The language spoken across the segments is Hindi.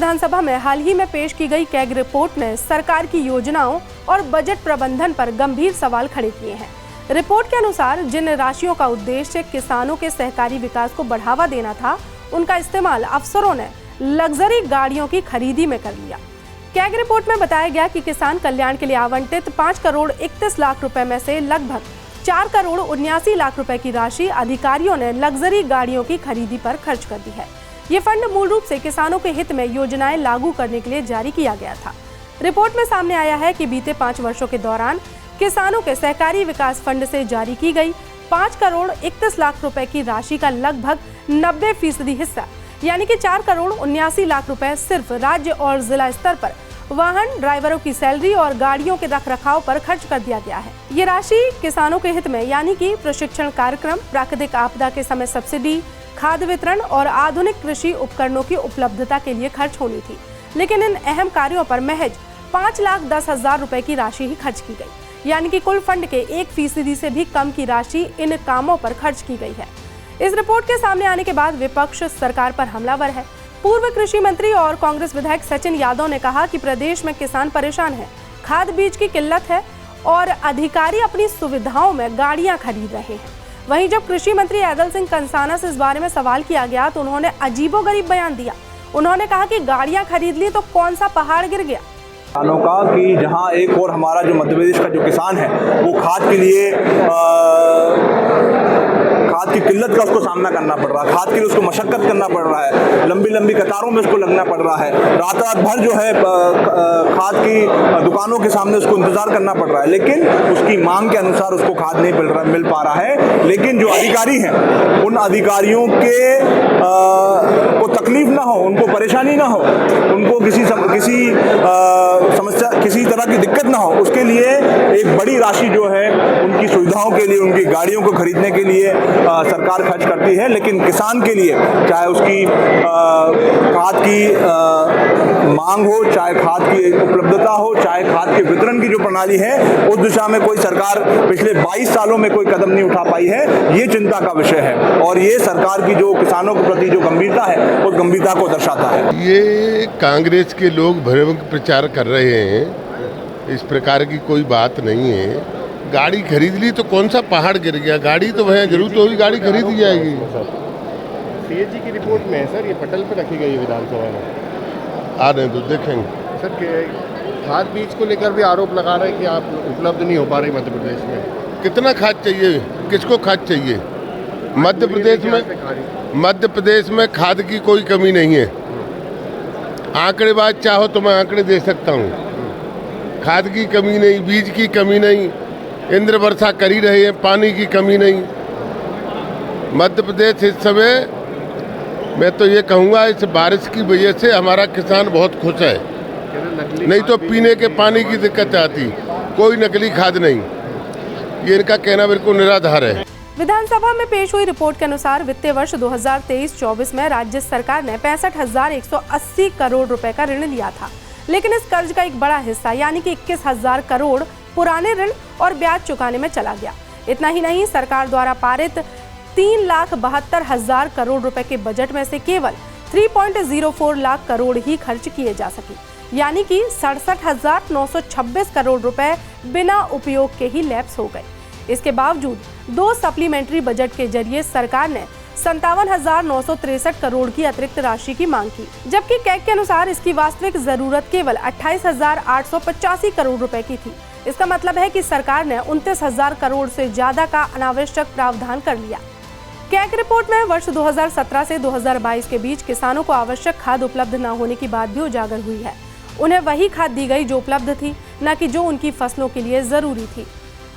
विधानसभा में हाल ही में पेश की गई कैग रिपोर्ट ने सरकार की योजनाओं और बजट प्रबंधन पर गंभीर सवाल खड़े किए हैं। रिपोर्ट के अनुसार जिन राशियों का उद्देश्य किसानों के सहकारी विकास को बढ़ावा देना था, उनका इस्तेमाल अफसरों ने लग्जरी गाड़ियों की खरीदी में कर लिया। कैग रिपोर्ट में बताया गया कि किसान कल्याण के लिए आवंटित 5 करोड़ 31 लाख रुपए में से लगभग 4 करोड़ 79 लाख रुपए की राशि अधिकारियों ने लग्जरी गाड़ियों की खरीदी पर खर्च कर दी है। ये फंड मूल रूप से किसानों के हित में योजनाएं लागू करने के लिए जारी किया गया था। रिपोर्ट में सामने आया है कि बीते 5 वर्षों के दौरान किसानों के सहकारी विकास फंड से जारी की गई 5 करोड़ 31 लाख रुपए की राशि का लगभग 90% हिस्सा यानी कि 4 करोड़ 79 लाख रुपए सिर्फ राज्य और जिला स्तर पर वाहन ड्राइवरों की सैलरी और गाड़ियों के रखरखाव पर खर्च कर दिया गया है। ये राशि किसानों के हित में यानी कि प्रशिक्षण कार्यक्रम, प्राकृतिक आपदा के समय सब्सिडी, खाद वितरण और आधुनिक कृषि उपकरणों की उपलब्धता के लिए खर्च होनी थी, लेकिन इन अहम कार्यों पर महज 5,10,000 रुपए की राशि ही खर्च की गई, यानी कि कुल फंड के 1% से भी कम की राशि इन कामों पर खर्च की गई है। इस रिपोर्ट के सामने आने के बाद विपक्ष सरकार पर हमलावर है। पूर्व कृषि मंत्री और कांग्रेस विधायक सचिन यादव ने कहा कि प्रदेश में किसान परेशान है, खाद बीज की किल्लत है और अधिकारी अपनी सुविधाओं में गाड़ियां खरीद रहे हैं। वहीं जब कृषि मंत्री ऐदल सिंह कंसाना से इस बारे में सवाल किया गया तो उन्होंने अजीबोगरीब बयान दिया। उन्होंने कहा कि गाड़ियां खरीद ली तो कौन सा पहाड़ गिर गया। किसानों का कि जहां एक और हमारा जो मध्य प्रदेश का जो किसान है वो खाद के लिए खाद की किल्लत का उसको सामना करना पड़ रहा है, खाद के लिए उसको मशक्कत करना पड़ रहा है, लंबी लंबी कतारोों में उसको लगना पड़ रहा है, रात रात भर जो है खाद की दुकानों के सामने उसको इंतजार करना पड़ रहा है, लेकिन उसकी मांग के अनुसार उसको खाद नहीं मिल पा रहा है। लेकिन जो अधिकारी हैं उन अधिकारियों के को तकलीफ ना हो, उनको परेशानी ना हो, उनको किसी समस्या किसी तरह की दिक्कत ना हो, उसके लिए एक बड़ी राशि जो है उनकी सुविधाओं के लिए, उनकी गाड़ियों को खरीदने के लिए सरकार खर्च करती है। लेकिन किसान के लिए चाहे उसकी खाद की मांग हो, चाहे खाद की उपलब्धता हो, चाहे खाद के वितरण की जो प्रणाली है, उस दिशा में कोई सरकार पिछले 22 सालों में कोई कदम नहीं उठा पाई है। ये चिंता का विषय है और ये सरकार की जो किसानों के प्रति जो गंभीरता है उस गंभीरता को दर्शाता है। ये कांग्रेस के लोग भ्रम प्रचार कर रहे हैं, इस प्रकार की कोई बात नहीं है। गाड़ी खरीद ली तो कौन सा पहाड़ गिर गया, गाड़ी तो भैया जरूरत होगी, गाड़ी खरीद दी जाएगी। सीएजी की रिपोर्ट में है सर, ये पटल पे रखी गई है विधानसभा में। आ रहे हैं तो देखेंगे सर कि खाद बीज को लेकर भी आरोप लगा रहे हैं कि आप उपलब्ध नहीं हो पा रही मध्य प्रदेश में। कितना खाद चाहिए, किसको खाद चाहिए? मध्य प्रदेश में खाद की कोई कमी नहीं है। आंकड़ेबाज चाहो तो मैं आंकड़े दे सकता हूँ। खाद की कमी नहीं, बीज की कमी नहीं, इंद्र वर्षा कर ही रहे हैं, पानी की कमी नहीं। मध्य प्रदेश इस समय मैं तो ये कहूँगा इस बारिश की वजह से हमारा किसान बहुत खुश है, नहीं तो पीने के पानी की दिक्कत आती। कोई नकली खाद नहीं, ये इनका कहना बिल्कुल निराधार है। विधानसभा में पेश हुई रिपोर्ट के अनुसार वित्तीय वर्ष 2023-24 में राज्य सरकार ने 65,180 करोड़ रुपए का ऋण लिया था, लेकिन इस कर्ज का एक बड़ा हिस्सा यानी कि 21,000 करोड़ पुराने ऋण और ब्याज चुकाने में चला गया। इतना ही नहीं, सरकार द्वारा पारित 3,72,000 करोड़ रुपए के बजट में से केवल 3.04 लाख करोड़ ही खर्च किए जा सके, यानी कि 67,926 करोड़ रुपए बिना उपयोग के ही लैप्स हो गए। इसके बावजूद 2 सप्लीमेंट्री बजट के जरिए सरकार ने 57,963 करोड़ की अतिरिक्त राशि की मांग की, जबकि कैग के अनुसार इसकी वास्तविक जरूरत केवल 28,885 करोड़ रुपए की थी। इसका मतलब है कि सरकार ने 29,000 करोड़ से ज्यादा का अनावश्यक प्रावधान कर लिया। कैग रिपोर्ट में वर्ष 2017 से 2022 के बीच किसानों को आवश्यक खाद उपलब्ध न होने की बात भी उजागर हुई है। उन्हें वही खाद दी गई जो उपलब्ध थी, न कि जो उनकी फसलों के लिए जरूरी थी।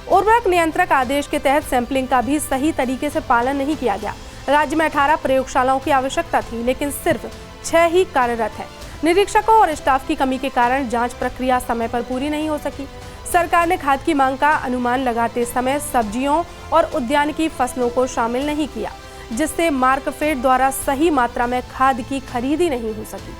उर्वरक नियंत्रक आदेश के तहत सैंपलिंग का भी सही तरीके से पालन नहीं किया गया। राज्य में 18 प्रयोगशालाओं की आवश्यकता थी, लेकिन सिर्फ 6 ही कार्यरत है। निरीक्षकों और स्टाफ की कमी के कारण जांच प्रक्रिया समय पर पूरी नहीं हो सकी। सरकार ने खाद की मांग का अनुमान लगाते समय सब्जियों और उद्यानिकी फसलों को शामिल नहीं किया, जिससे मार्कफेड द्वारा सही मात्रा में खाद की खरीदी नहीं हो सकी।